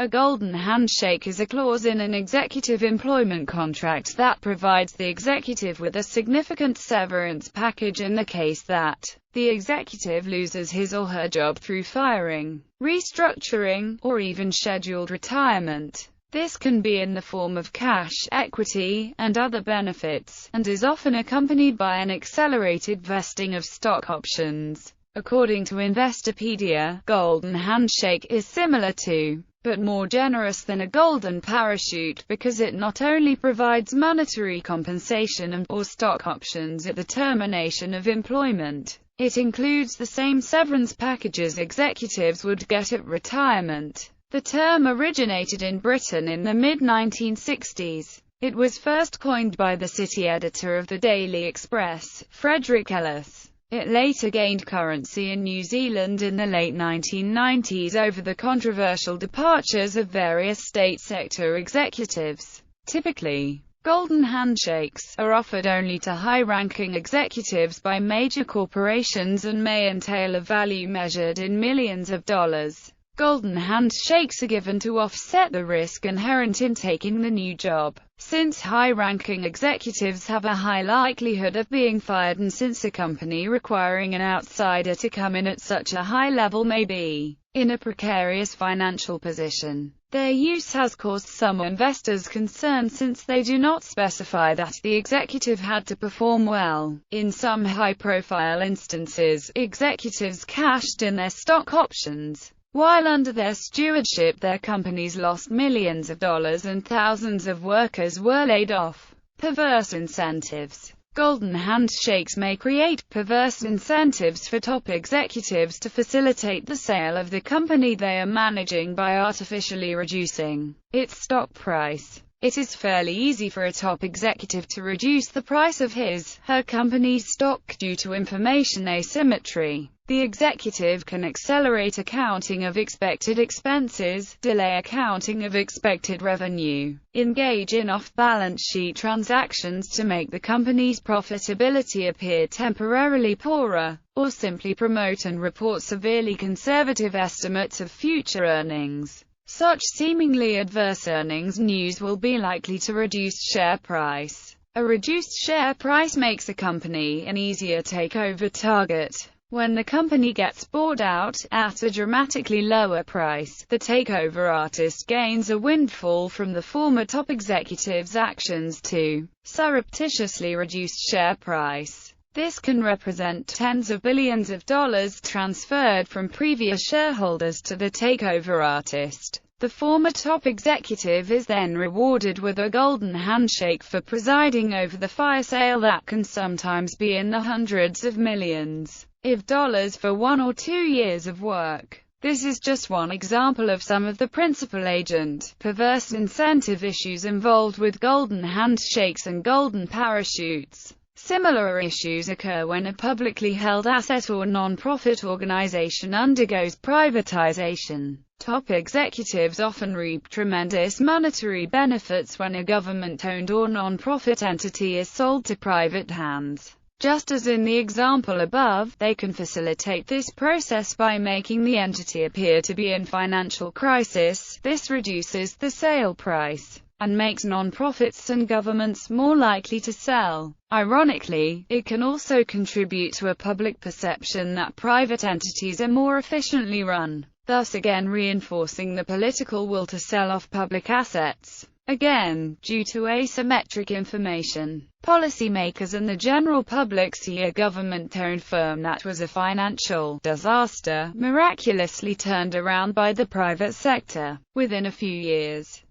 A golden handshake is a clause in an executive employment contract that provides the executive with a significant severance package in the case that the executive loses his or her job through firing, restructuring, or even scheduled retirement. This can be in the form of cash, equity, and other benefits, and is often accompanied by an accelerated vesting of stock options. According to Investopedia, golden handshake is similar to, but more generous than a golden parachute because it not only provides monetary compensation or stock options at the termination of employment, it includes the same severance packages executives would get at retirement. The term originated in Britain in the mid-1960s. It was first coined by the city editor of the Daily Express, Frederick Ellis. It later gained currency in New Zealand in the late 1990s over the controversial departures of various state sector executives. Typically, golden handshakes are offered only to high-ranking executives by major corporations and may entail a value measured in millions of dollars. Golden handshakes are given to offset the risk inherent in taking the new job, since high-ranking executives have a high likelihood of being fired and since a company requiring an outsider to come in at such a high level may be in a precarious financial position. Their use has caused some investors concern since they do not specify that the executive had to perform well. In some high-profile instances, executives cashed in their stock options, while under their stewardship their companies lost millions of dollars and thousands of workers were laid off. Perverse incentives. Golden handshakes may create perverse incentives for top executives to facilitate the sale of the company they are managing by artificially reducing its stock price. It is fairly easy for a top executive to reduce the price of his/her company's stock due to information asymmetry. The executive can accelerate accounting of expected expenses, delay accounting of expected revenue, engage in off-balance sheet transactions to make the company's profitability appear temporarily poorer, or simply promote and report severely conservative estimates of future earnings. Such seemingly adverse earnings news will be likely to reduce share price. A reduced share price makes a company an easier takeover target. When the company gets bought out, at a dramatically lower price, the takeover artist gains a windfall from the former top executive's actions to surreptitiously reduce share price. This can represent tens of billions of dollars transferred from previous shareholders to the takeover artist. The former top executive is then rewarded with a golden handshake for presiding over the fire sale that can sometimes be in the hundreds of millions of dollars for 1 or 2 years of work. This is just one example of some of the principal agent, perverse incentive issues involved with golden handshakes and golden parachutes. Similar issues occur when a publicly held asset or non-profit organization undergoes privatization. Top executives often reap tremendous monetary benefits when a government-owned or non-profit entity is sold to private hands. Just as in the example above, they can facilitate this process by making the entity appear to be in financial crisis. This reduces the sale price and makes non-profits and governments more likely to sell. Ironically, it can also contribute to a public perception that private entities are more efficiently run, thus again reinforcing the political will to sell off public assets. Again, due to asymmetric information, policymakers and the general public see a government-owned firm that was a financial disaster miraculously turned around by the private sector within a few years.